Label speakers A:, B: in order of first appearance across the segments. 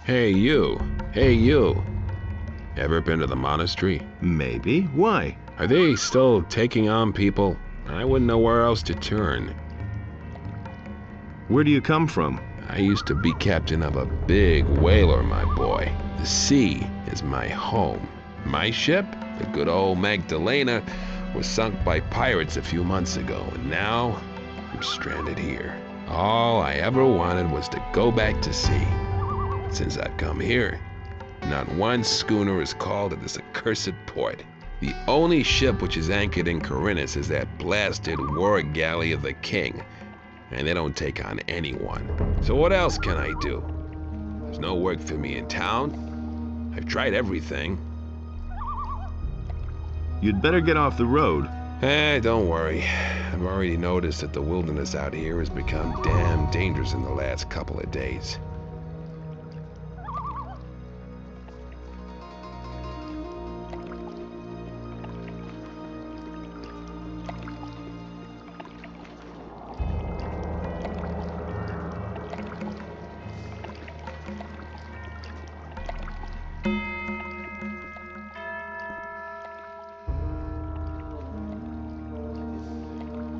A: Hey you, hey you. Ever been to the monastery?
B: Maybe. Why?
A: Are they still taking on people? I wouldn't know where else to turn.
B: Where do you come from?
A: I used to be captain of a big whaler, my boy. The sea is my home. My ship, the good old Magdalena, was sunk by pirates a few months ago, and now I'm stranded here. All I ever wanted was to go back to sea. Since I've come here, not one schooner is called at this accursed port. The only ship which is anchored in Corinthus is that blasted war galley of the king, and they don't take on anyone. So what else can I do? There's no work for me in town. I've tried everything.
B: You'd better get off the road.
A: Don't worry. I've already noticed that the wilderness out here has become damn dangerous in the last couple of days.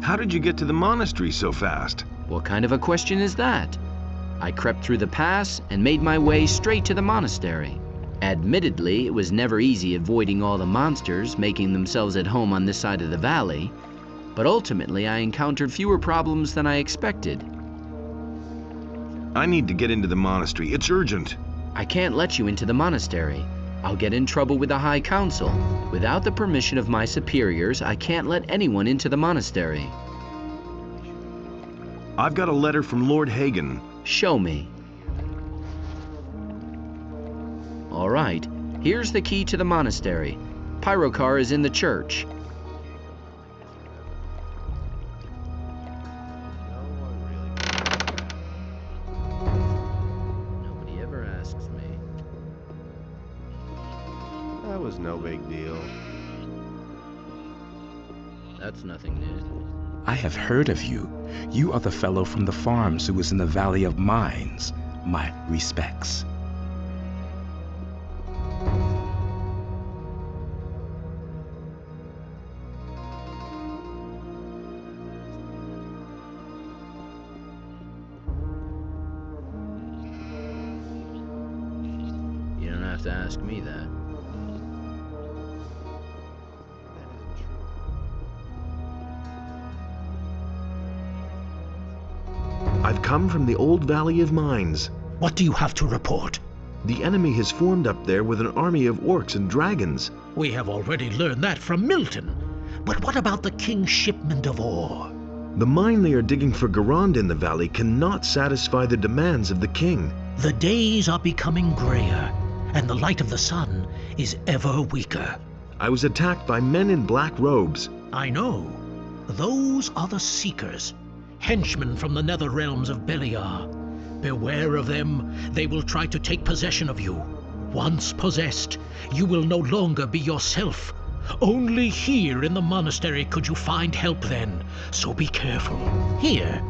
B: How did you get to the monastery so fast?
C: What kind of a question is that? I crept through the pass and made my way straight to the monastery. Admittedly, it was never easy avoiding all the monsters making themselves at home on this side of the valley, but ultimately I encountered fewer problems than I expected.
B: I need to get into the monastery. It's urgent.
C: I can't let you into the monastery. I'll get in trouble with the High Council. Without the permission of my superiors, I can't let anyone into the monastery.
B: I've got a letter from Lord Hagen.
C: Show me. All right, here's the key to the monastery. Pyrocar is in the church. Nobody ever asks me.
B: That was no big deal.
C: That's nothing new.
D: I have heard of you. You are the fellow from the farms who was in the Valley of Mines. My respects.
C: You don't have to ask me that.
B: I've come from the old Valley of Mines.
E: What do you have to report?
B: The enemy has formed up there with an army of orcs and dragons.
E: We have already learned that from Milton. But what about the king's shipment of ore?
B: The mine they are digging for Garand in the valley cannot satisfy the demands of the king.
E: The days are becoming grayer, and the light of the sun is ever weaker.
B: I was attacked by men in black robes.
E: I know. Those are the Seekers, henchmen from the nether realms of Beliar. Beware of them. They will try to take possession of you. Once possessed, you will no longer be yourself. Only here in the monastery could you find help then, so be careful. Here,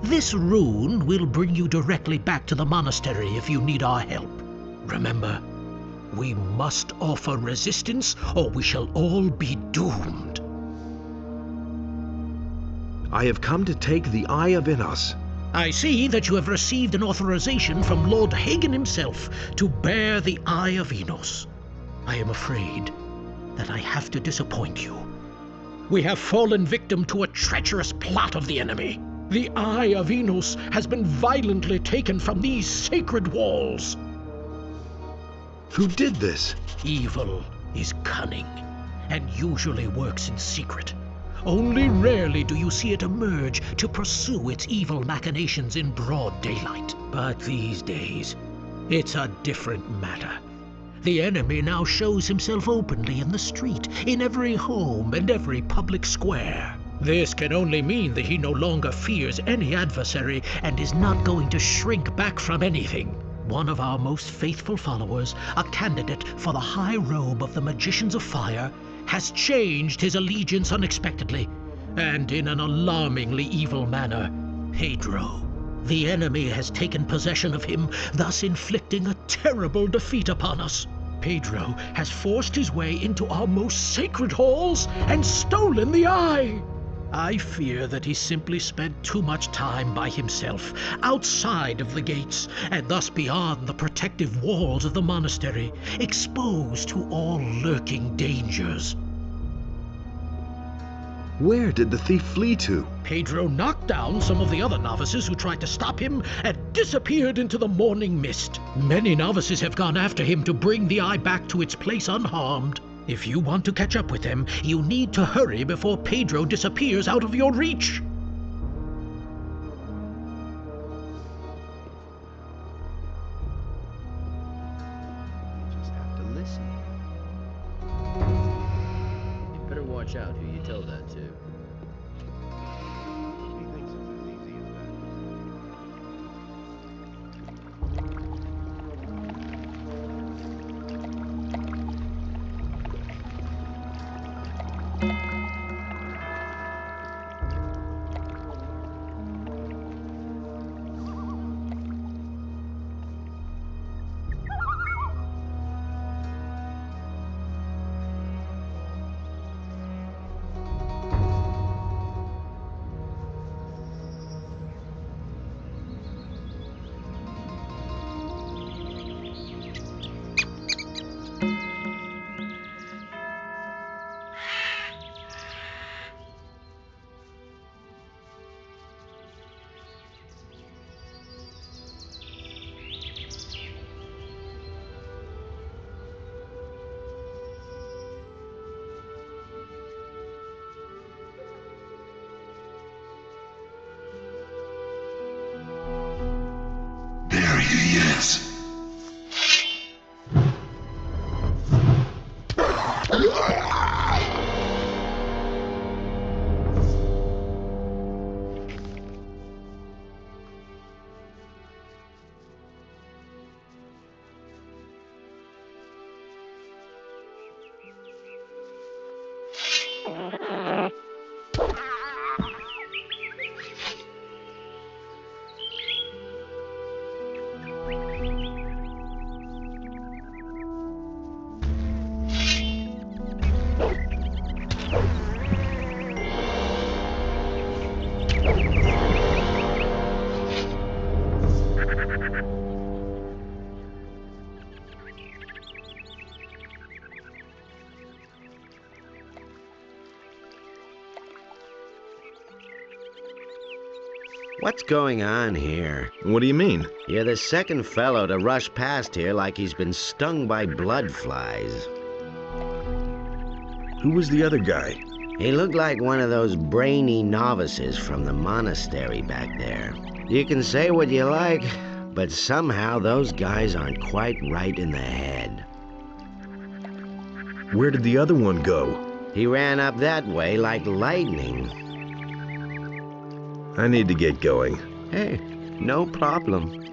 E: this rune will bring you directly back to the monastery if you need our help. Remember, we must offer resistance or we shall all be doomed.
B: I have come to take the Eye of Innos.
E: I see that you have received an authorization from Lord Hagen himself to bear the Eye of Innos. I am afraid that I have to disappoint you. We have fallen victim to a treacherous plot of the enemy. The Eye of Innos has been violently taken from these sacred walls.
B: Who did this?
E: Evil is cunning and usually works in secret. Only rarely do you see it emerge to pursue its evil machinations in broad daylight. But these days, it's a different matter. The enemy now shows himself openly in the street, in every home and every public square. This can only mean that he no longer fears any adversary and is not going to shrink back from anything. One of our most faithful followers, a candidate for the high robe of the Magicians of Fire, has changed his allegiance unexpectedly, and in an alarmingly evil manner. Pedro, The enemy has taken possession of him, thus inflicting a terrible defeat upon us. Pedro has forced his way into our most sacred halls and stolen the eye. I fear that he simply spent too much time by himself, outside of the gates, and thus beyond the protective walls of the monastery, exposed to all lurking dangers.
B: Where did the thief flee to?
E: Pedro knocked down some of the other novices who tried to stop him and disappeared into the morning mist. Many novices have gone after him to bring the eye back to its place unharmed. If you want to catch up with him, you need to hurry before Pedro disappears out of your reach.
C: You just have to listen. You better watch out who you tell that to.
F: There he is.
G: What's going on here?
B: What do you mean?
G: You're the second fellow to rush past here like he's been stung by blood flies.
B: Who was the other guy?
G: He looked like one of those brainy novices from the monastery back there. You can say what you like, but somehow those guys aren't quite right in the head.
B: Where did the other one go?
G: He ran up that way like lightning.
B: I need to get going.
G: Hey, no problem.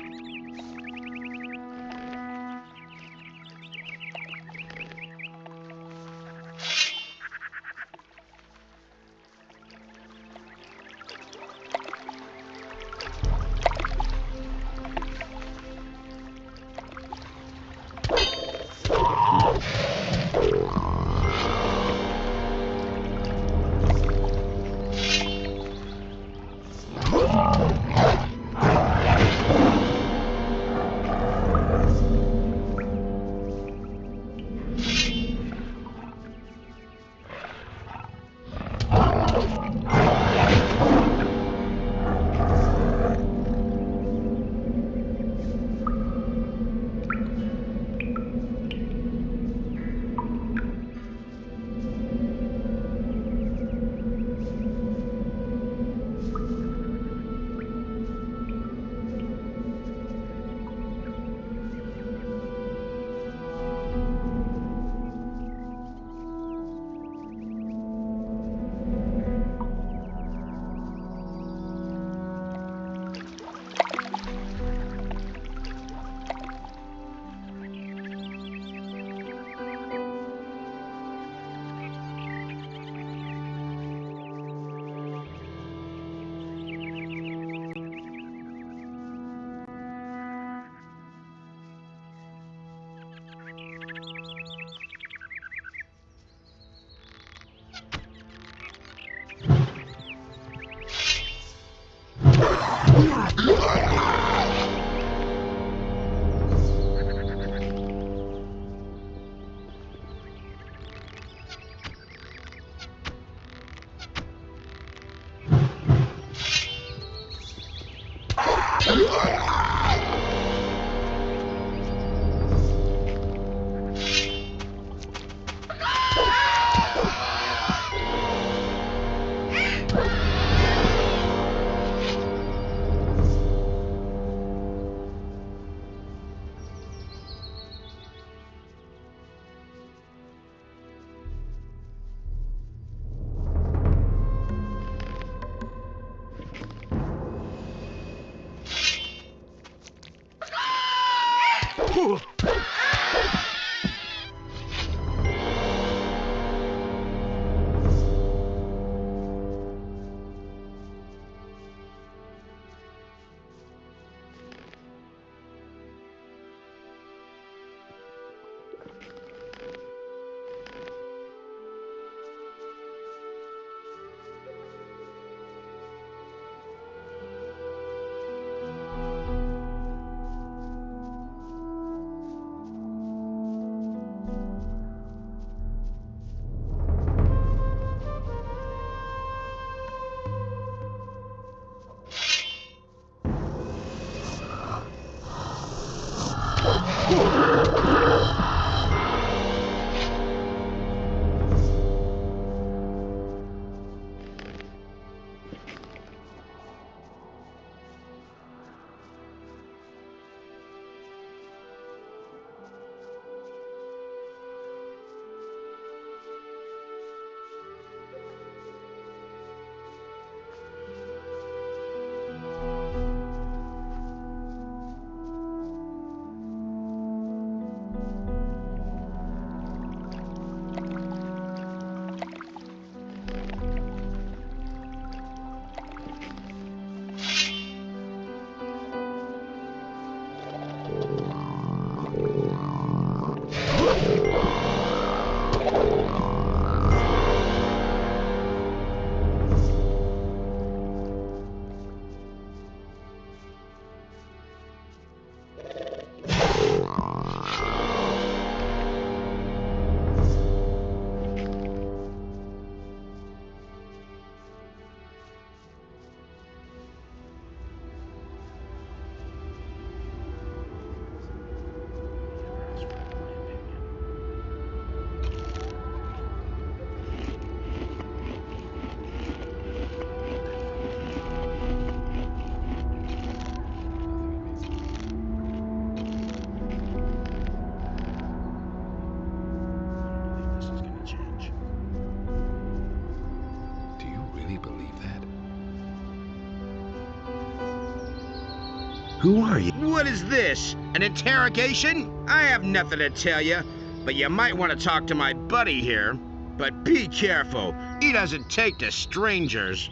B: Who are you?
F: What is this? An interrogation? I have nothing to tell you, but you might want to talk to my buddy here. But be careful. He doesn't take to strangers.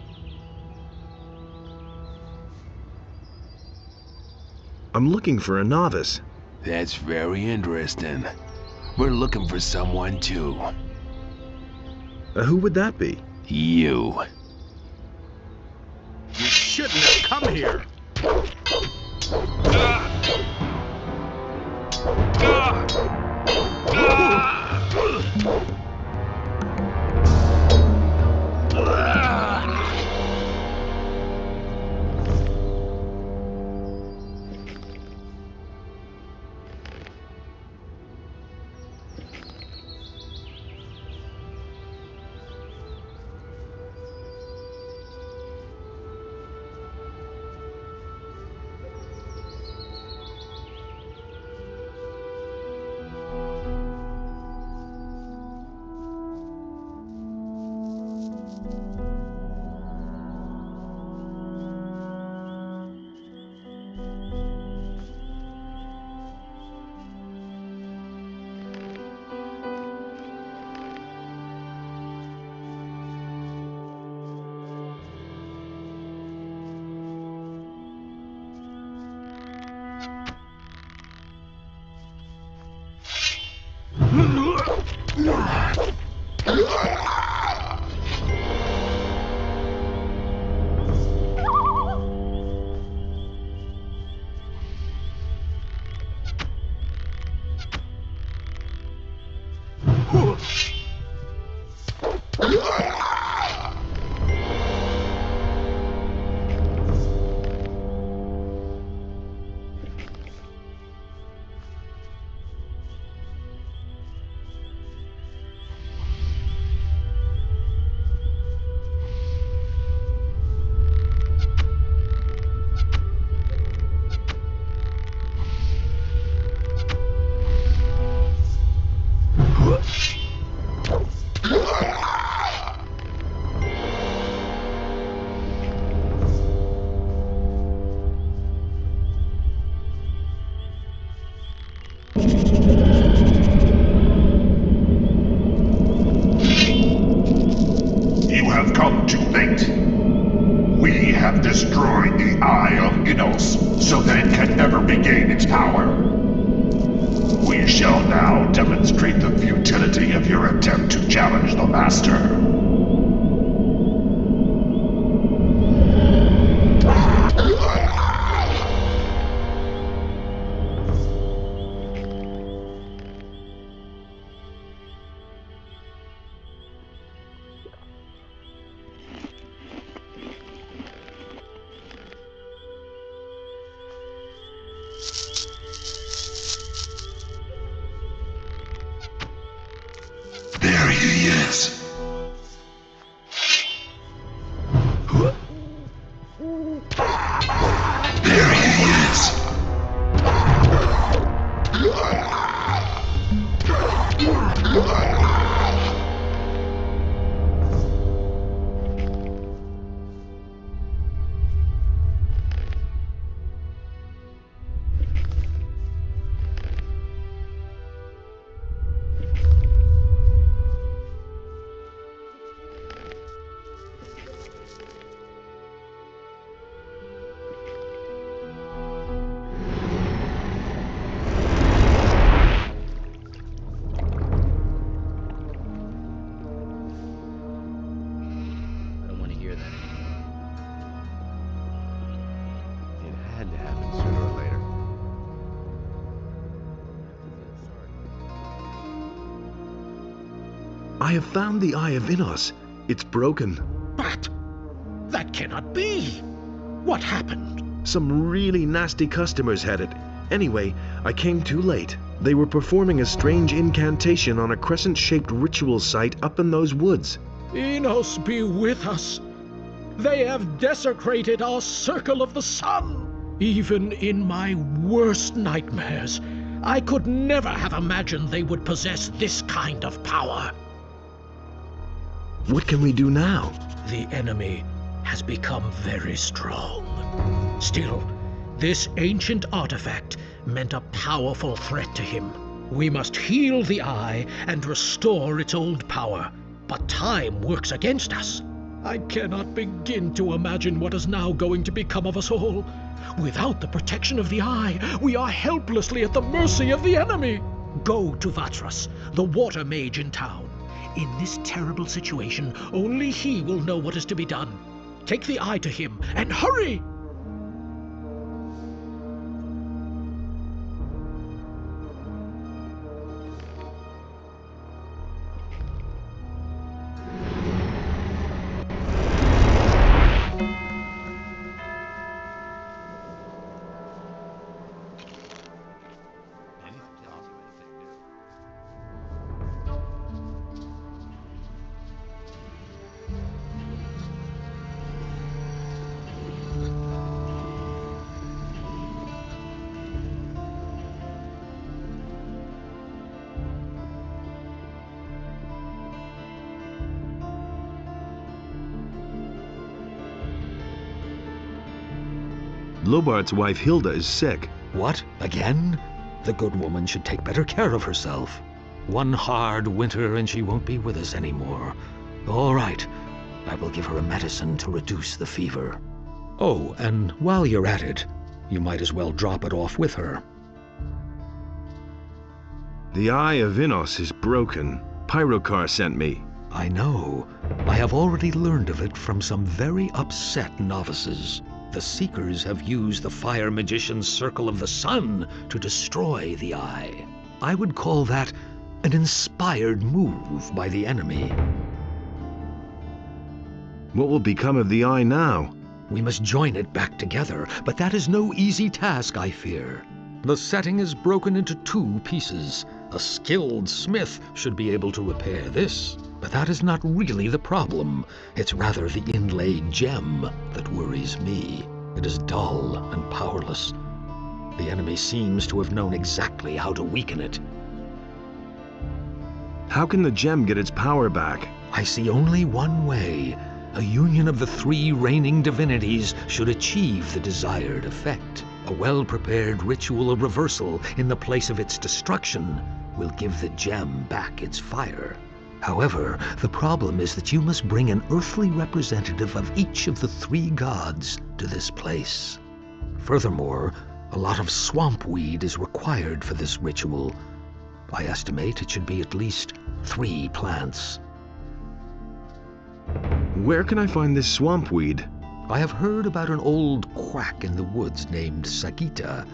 B: I'm looking for a novice.
A: That's very interesting. We're looking for someone too.
B: Who would that be?
A: You.
F: You shouldn't have come here.
H: We shall now demonstrate the futility of your attempt to challenge the Master. There he is. There he is.
C: I don't want to hear that.
B: It had to happen sooner or later. I have found the Eye of Innos. It's broken.
E: But that cannot be. What happened?
B: Some really nasty customers had it. Anyway, I came too late. They were performing a strange incantation on a crescent-shaped ritual site up in those woods.
E: Innos be with us. They have desecrated our circle of the sun. Even in my worst nightmares, I could never have imagined they would possess this kind of power.
B: What can we do now?
E: The enemy has become very strong. Still, this ancient artifact meant a powerful threat to him. We must heal the eye and restore its old power. But time works against us. I cannot begin to imagine what is now going to become of us all. Without the protection of the eye, we are helplessly at the mercy of the enemy. Go to Vatras, the water mage in town. In this terrible situation, only he will know what is to be done. Take the eye to him, and hurry!
B: Lobart's wife Hilda is sick.
I: What? Again? The good woman should take better care of herself. One hard winter and she won't be with us anymore. All right. I will give her a medicine to reduce the fever. Oh, and while you're at it, you might as well drop it off with her.
B: The Eye of Innos is broken. Pyrocar sent me.
I: I know. I have already learned of it from some very upset novices. The Seekers have used the Fire Magician's Circle of the Sun to destroy the Eye. I would call that an inspired move by the enemy.
B: What will become of the Eye now?
I: We must join it back together, but that is no easy task, I fear. The setting is broken into 2 pieces. A skilled smith should be able to repair this, but that is not really the problem. It's rather the inlaid gem that worries me. It is dull and powerless. The enemy seems to have known exactly how to weaken it.
B: How can the gem get its power back?
I: I see only one way. A union of the 3 reigning divinities should achieve the desired effect. A well-prepared ritual of reversal in the place of its destruction will give the gem back its fire. However, the problem is that you must bring an earthly representative of each of the 3 gods to this place. Furthermore, a lot of swamp weed is required for this ritual. I estimate it should be at least 3 plants.
B: Where can I find this swamp weed?
I: I have heard about an old quack in the woods named Sagita.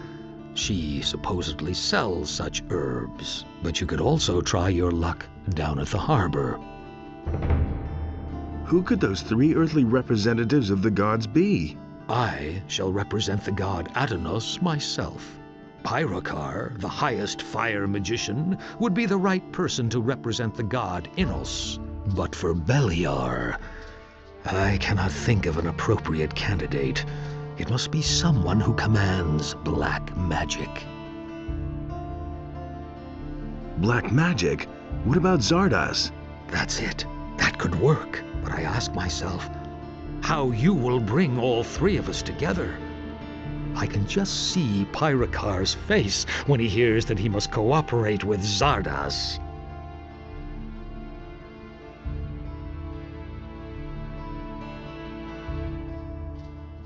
I: She supposedly sells such herbs, but you could also try your luck down at the harbor.
B: Who could those 3 earthly representatives of the gods be?
I: I shall represent the god Adonos myself. Pyrokar, the highest fire magician, would be the right person to represent the god Innos. But for Beliar, I cannot think of an appropriate candidate. It must be someone who commands black magic.
B: Black magic? What about Zardas?
I: That's it. That could work. But I ask myself, how you will bring all 3 of us together? I can just see Pyrokar's face when he hears that he must cooperate with Zardas.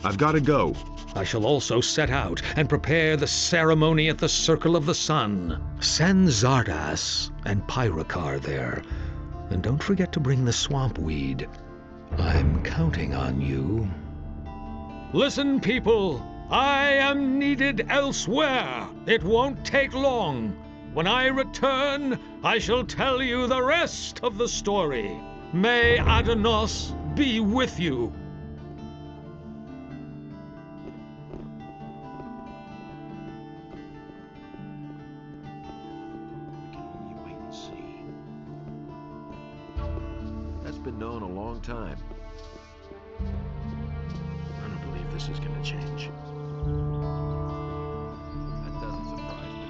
B: I've got to go.
I: I shall also set out and prepare the ceremony at the Circle of the Sun. Send Zardas and Pyrokar there. And don't forget to bring the swamp weed. I'm counting on you. Listen, people. I am needed elsewhere. It won't take long. When I return, I shall tell you the rest of the story. May Adonos be with you.
J: Been known a long time. I don't believe this is going to change. That doesn't surprise me.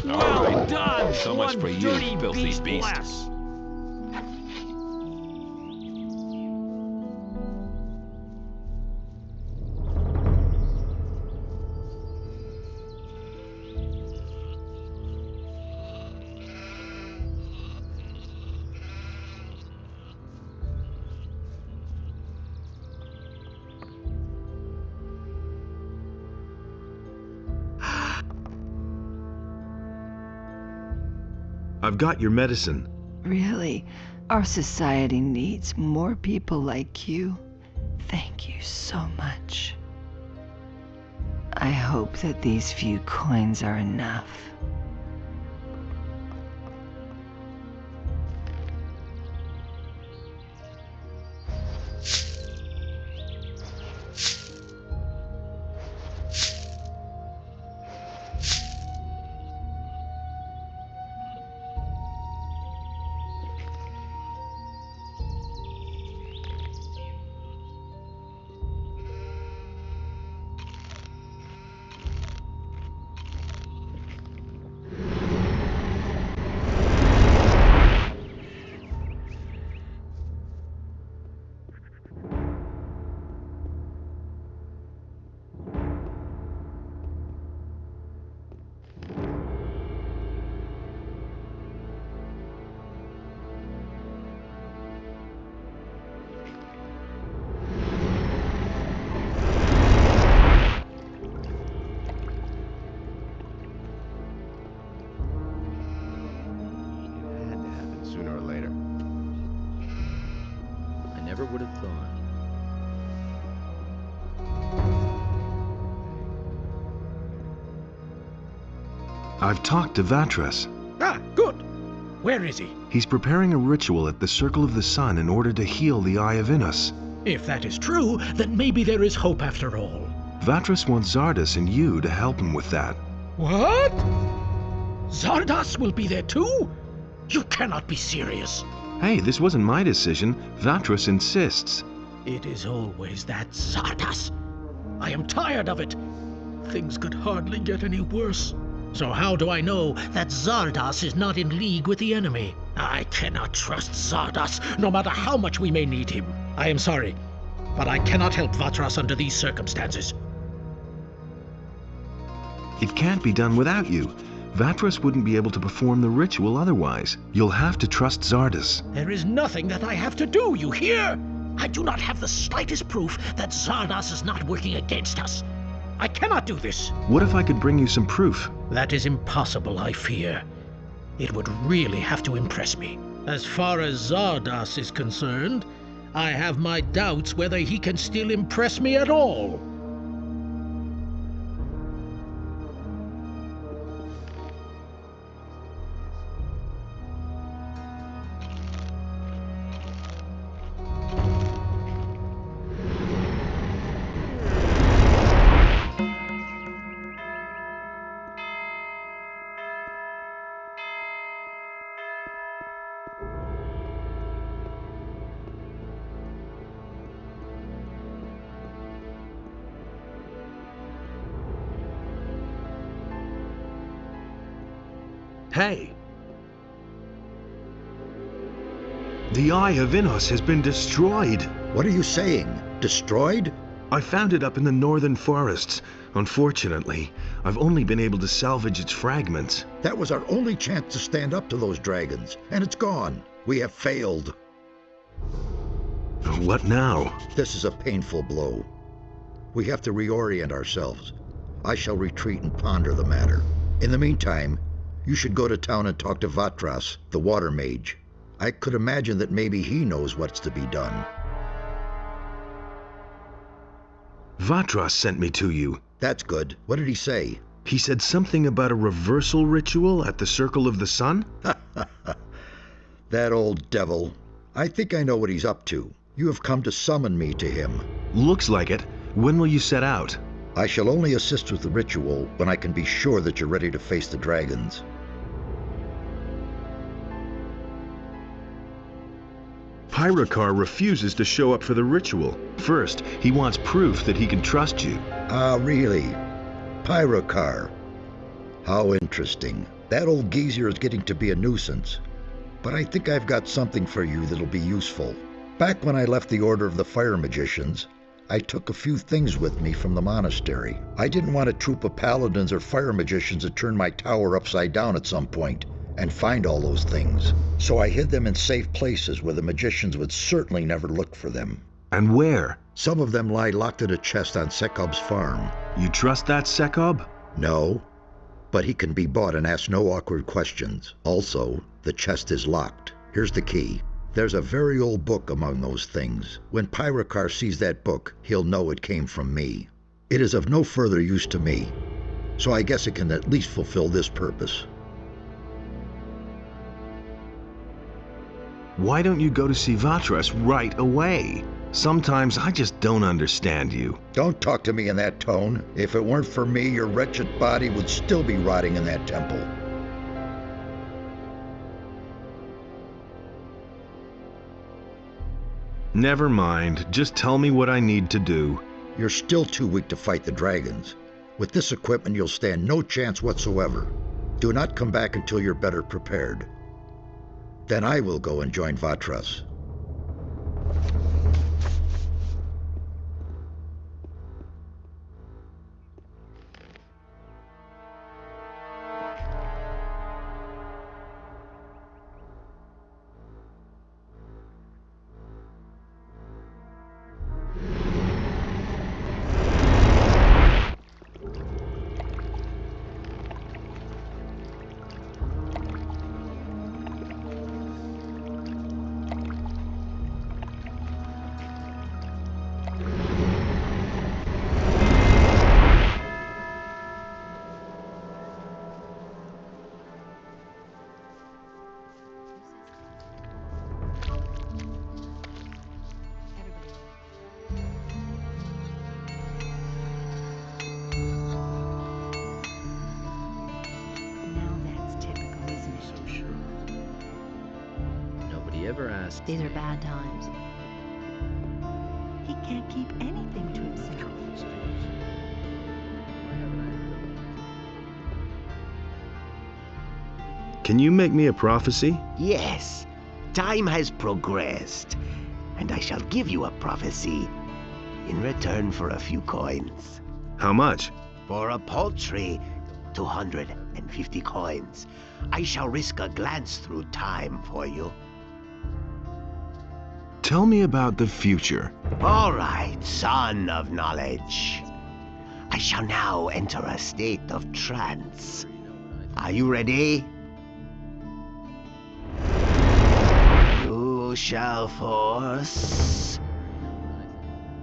A: Well done! So much for you, filthy beast.
B: I've got your medicine.
K: Really, our society needs more people like you. Thank you so much. I hope that these few coins are enough.
C: Never would have thought.
B: I've talked to Vatras.
E: Ah, good. Where is he?
B: He's preparing a ritual at the Circle of the Sun in order to heal the Eye of Innos.
E: If that is true, then maybe there is hope after all.
B: Vatras wants Zardas and you to help him with that.
E: What? Zardas will be there too? You cannot be serious.
B: Hey, this wasn't my decision. Vatras insists.
E: It is always that Zardas. I am tired of it. Things could hardly get any worse. So how do I know that Zardas is not in league with the enemy? I cannot trust Zardas, no matter how much we may need him. I am sorry, but I cannot help Vatras under these circumstances.
B: It can't be done without you. Vatras wouldn't be able to perform the ritual otherwise. You'll have to trust Zardas.
E: There is nothing that I have to do, you hear? I do not have the slightest proof that Zardas is not working against us. I cannot do this.
B: What if I could bring you some proof?
E: That is impossible, I fear. It would really have to impress me. As far as Zardas is concerned, I have my doubts whether he can still impress me at all.
B: Hey! The Eye of Innos has been destroyed.
L: What are you saying? Destroyed?
B: I found it up in the northern forests. Unfortunately, I've only been able to salvage its fragments.
L: That was our only chance to stand up to those dragons, and it's gone. We have failed.
B: What now?
L: This is a painful blow. We have to reorient ourselves. I shall retreat and ponder the matter. In the meantime, you should go to town and talk to Vatras, the water mage. I could imagine that maybe he knows what's to be done.
B: Vatras sent me to you.
L: That's good. What did he say?
B: He said something about a reversal ritual at the Circle of the Sun?
L: That old devil. I think I know what he's up to. You have come to summon me to him.
B: Looks like it. When will you set out?
L: I shall only assist with the ritual when I can be sure that you're ready to face the dragons.
B: Pyrakar refuses to show up for the ritual. First, he wants proof that he can trust you.
L: Ah, really? Pyrakar. How interesting. That old geezer is getting to be a nuisance. But I think I've got something for you that'll be useful. Back when I left the Order of the Fire Magicians, I took a few things with me from the monastery. I didn't want a troop of paladins or fire magicians to turn my tower upside down at some point and find all those things. So I hid them in safe places where the magicians would certainly never look for them.
B: And where?
L: Some of them lie locked in a chest on Sekob's farm.
B: You trust that Sekob?
L: No, but he can be bought and ask no awkward questions. Also, the chest is locked. Here's the key. There's a very old book among those things. When Pyrakar sees that book, he'll know it came from me. It is of no further use to me, so I guess it can at least fulfill this purpose.
B: Why don't you go to see Vatras right away? Sometimes I just don't understand you.
L: Don't talk to me in that tone. If it weren't for me, your wretched body would still be rotting in that temple.
B: Never mind. Just tell me what I need to do.
L: You're still too weak to fight the dragons. With this equipment, you'll stand no chance whatsoever. Do not come back until you're better prepared. Then I will go and join Vatras.
C: Ever asked.
M: These are bad times. He can't keep anything to himself.
B: Can you make me a prophecy?
N: Yes, time has progressed, and I shall give you a prophecy in return for a few coins.
B: How much?
N: For a paltry 250 coins. I shall risk a glance through time for you.
B: Tell me about the future.
N: All right, son of knowledge. I shall now enter a state of trance. Are you ready? You shall force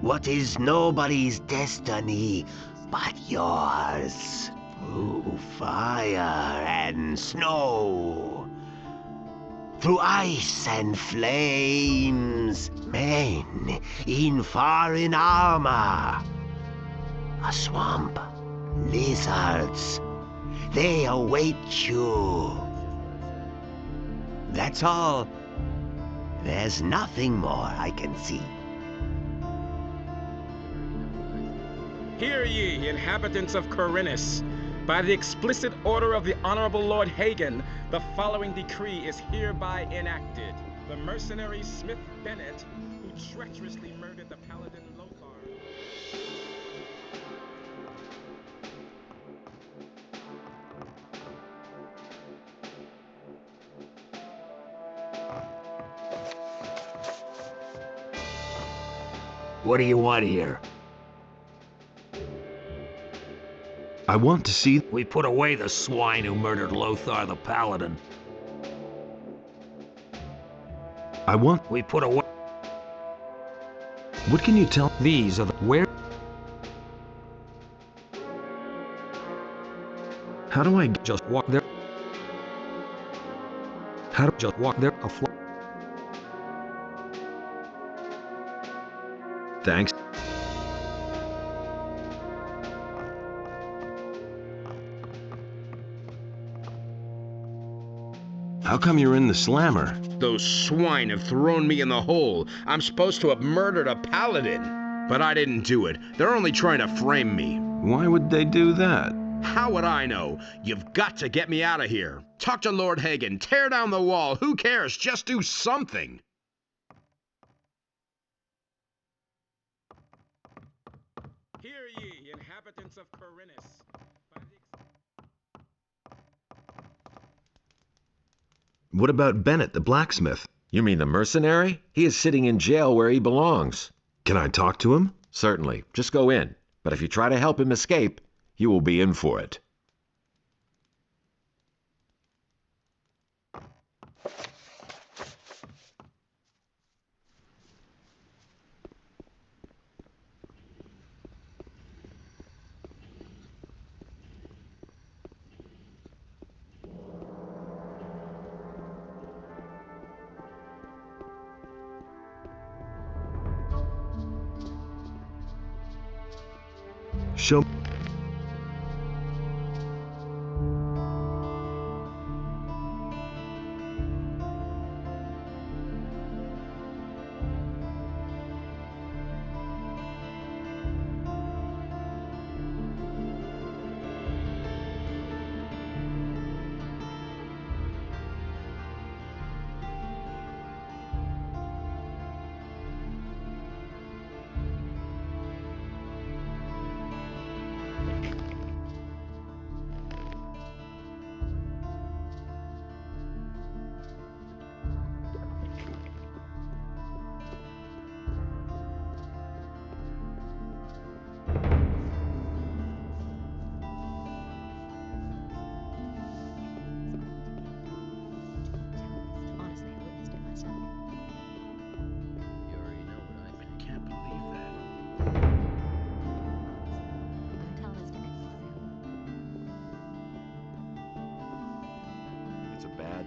N: what is nobody's destiny but yours through fire and snow, through ice and flames, men in foreign armor, a swamp, lizards, they await you. That's all. There's nothing more I can see.
O: Hear ye, inhabitants of Corinus. By the explicit order of the Honorable Lord Hagen, the following decree is hereby enacted. The mercenary Smith Bennett, who treacherously murdered the paladin Lothar.
N: What do you want here?
B: I want to see...
E: We put away the swine who murdered Lothar the Paladin.
B: I want...
E: We put away...
B: What can you tell?
I: These are the... Where...
B: How do I...
I: Just walk there.
B: How do...
I: Just walk there.
B: Thanks. How come you're in the slammer?
F: Those swine have thrown me in the hole. I'm supposed to have murdered a paladin. But I didn't do it. They're only trying to frame me.
B: Why would they do that?
F: How would I know? You've got to get me out of here. Talk to Lord Hagen. Tear down the wall. Who cares? Just do something.
O: Hear ye, inhabitants of Corinus.
B: What about Bennett, the blacksmith?
J: You mean the mercenary? He is sitting in jail where he belongs.
B: Can I talk to him?
J: Certainly. Just go in. But if you try to help him escape, you will be in for it.
B: Show...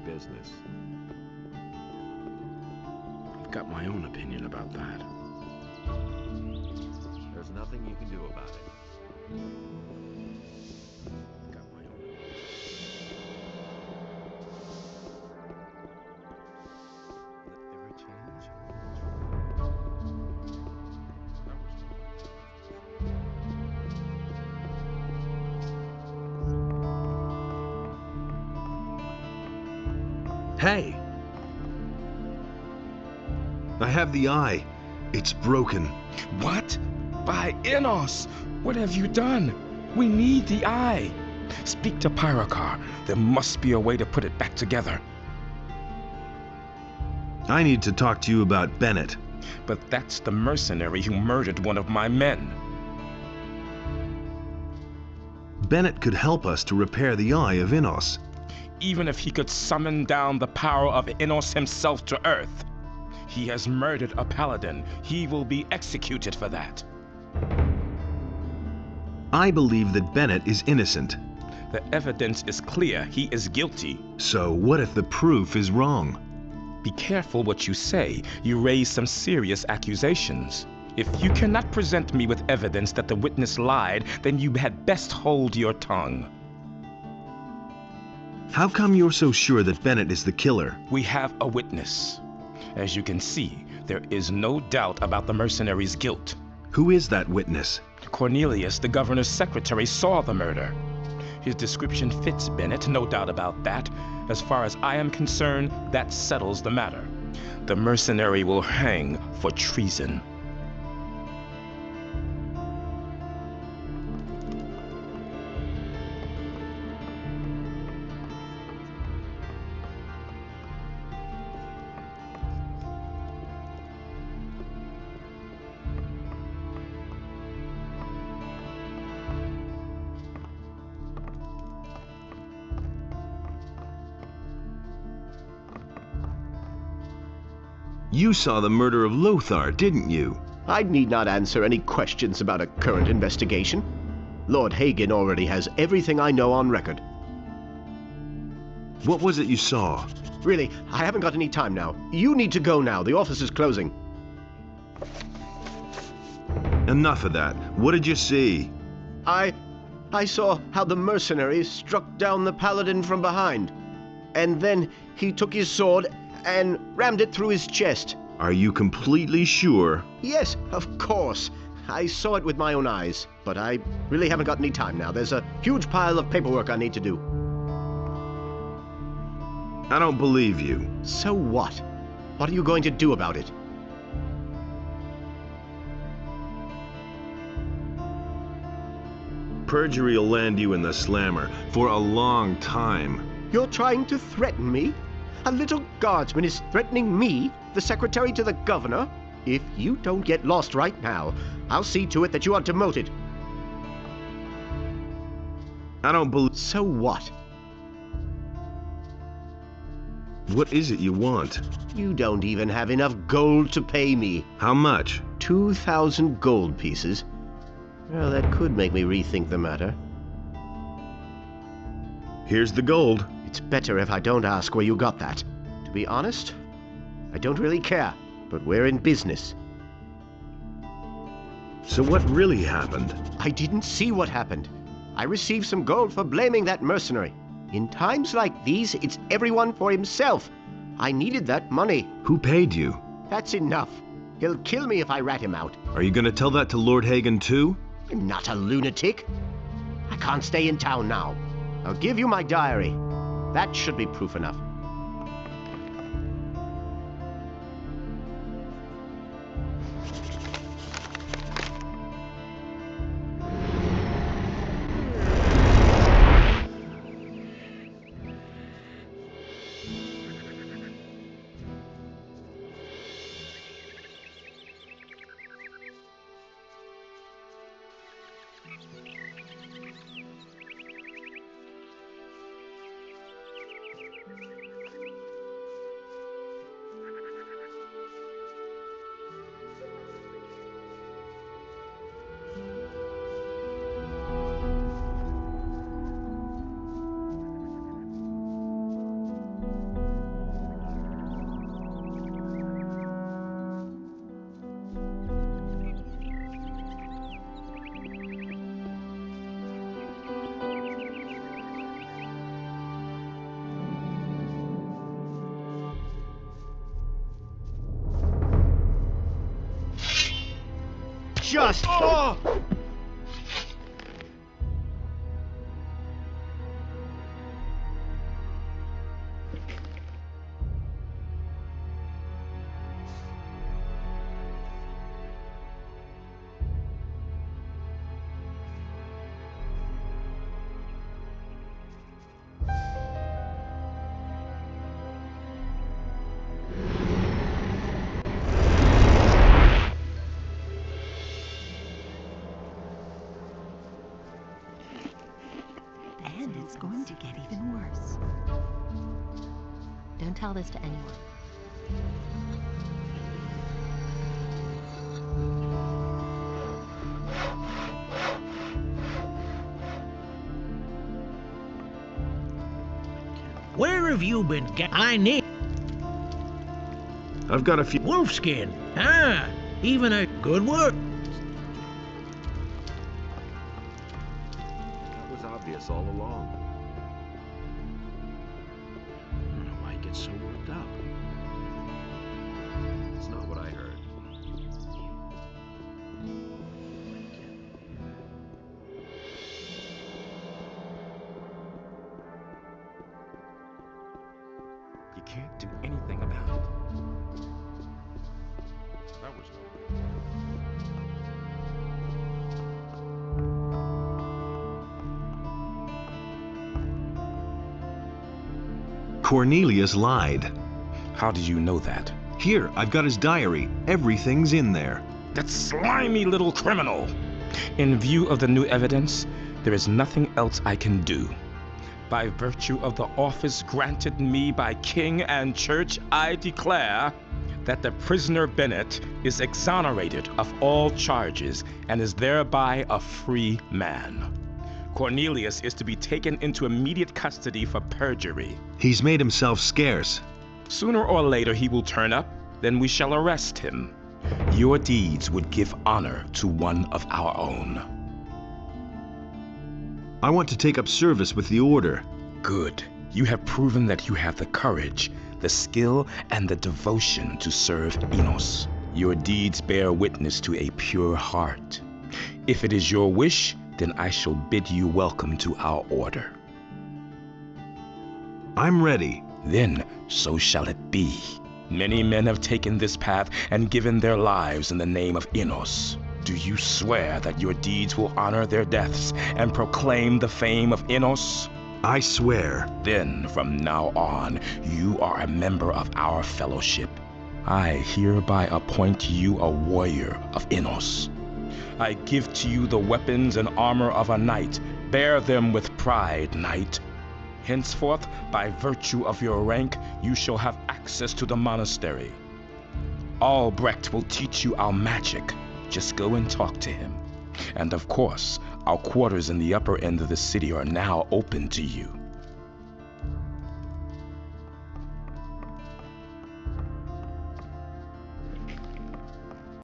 J: Business.
D: I've got my own opinion about that.
J: There's nothing you can do about it.
D: Got my own opinion. Will it ever change?
B: Hey! I have the eye. It's broken.
D: What? By Enos! What have you done? We need the eye. Speak to Pyrokar. There must be a way to put it back together.
B: I need to talk to you about Bennett.
D: But that's the mercenary who murdered one of my men.
B: Bennett could help us to repair the eye of Enos.
D: Even if he could summon down the power of Enos himself to Earth. He has murdered a paladin. He will be executed for that.
B: I believe that Bennett is innocent.
D: The evidence is clear. He is guilty.
B: So what if the proof is wrong?
D: Be careful what you say. You raise some serious accusations. If you cannot present me with evidence that the witness lied, then you had best hold your tongue.
B: How come you're so sure that Bennett is the killer?
D: We have a witness. As you can see, there is no doubt about the mercenary's guilt.
B: Who is that witness?
D: Cornelius, the governor's secretary, saw the murder. His description fits Bennett, no doubt about that. As far as I am concerned, that settles the matter. The mercenary will hang for treason.
B: You saw the murder of Lothar, didn't you?
N: I need not answer any questions about a current investigation. Lord Hagen already has everything I know on record.
B: What was it you saw?
N: Really, I haven't got any time now. You need to go now. The office is closing.
B: Enough of that. What did you see?
N: I saw how the mercenary struck down the paladin from behind. And then he took his sword and rammed it through his chest.
B: Are you completely sure?
N: Yes, of course. I saw it with my own eyes. But I really haven't got any time now. There's a huge pile of paperwork I need to do.
B: I don't believe you.
N: So what? What are you going to do about it?
B: Perjury will land you in the slammer for a long time.
N: You're trying to threaten me? A little guardsman is threatening me, the secretary to the governor? If you don't get lost right now, I'll see to it that you are demoted.
B: I don't believe...
N: So what?
B: What is it you want?
N: You don't even have enough gold to pay me.
B: How much?
N: 2,000 gold pieces. Well, that could make me rethink the matter.
B: Here's the gold.
N: It's better if I don't ask where you got that. To be honest, I don't really care, but we're in business.
B: So what really happened?
N: I didn't see what happened. I received some gold for blaming that mercenary. In times like these, it's everyone for himself. I needed that money.
B: Who paid you?
N: That's enough. He'll kill me if I rat him out.
B: Are you going to tell that to Lord Hagen too?
N: I'm not a lunatic. I can't stay in town now. I'll give you my diary. That should be proof enough. Just... Oh!
M: this to anyone.
E: Where have you been? I need.
B: I've got a few.
E: Wolfskin. Ah, even a good work.
J: That was obvious all along.
B: I don't know why he gets so worked up.
J: It's not what I heard.
D: You can't do anything about it.
J: That was no good.
B: Cornelius lied.
D: How did you know that?
B: Here, I've got his diary. Everything's in there.
D: That slimy little criminal! In view of the new evidence, there is nothing else I can do. By virtue of the office granted me by king and church, I declare that the prisoner Bennett is exonerated of all charges and is thereby a free man. Cornelius is to be taken into immediate custody for perjury.
B: He's made himself scarce.
D: Sooner or later he will turn up, then we shall arrest him. Your deeds would give honor to one of our own.
B: I want to take up service with the Order.
D: Good. You have proven that you have the courage, the skill, and the devotion to serve Enos. Your deeds bear witness to a pure heart. If it is your wish, then I shall bid you welcome to our order.
B: I'm ready.
D: Then so shall it be. Many men have taken this path and given their lives in the name of Enos. Do you swear that your deeds will honor their deaths and proclaim the fame of Enos?
B: I swear.
D: Then, from now on, you are a member of our fellowship. I hereby appoint you a warrior of Enos. I give to you the weapons and armor of a knight. Bear them with pride, knight. Henceforth, by virtue of your rank, you shall have access to the monastery. Albrecht will teach you our magic. Just go and talk to him. And of course, our quarters in the upper end of the city are now open to you.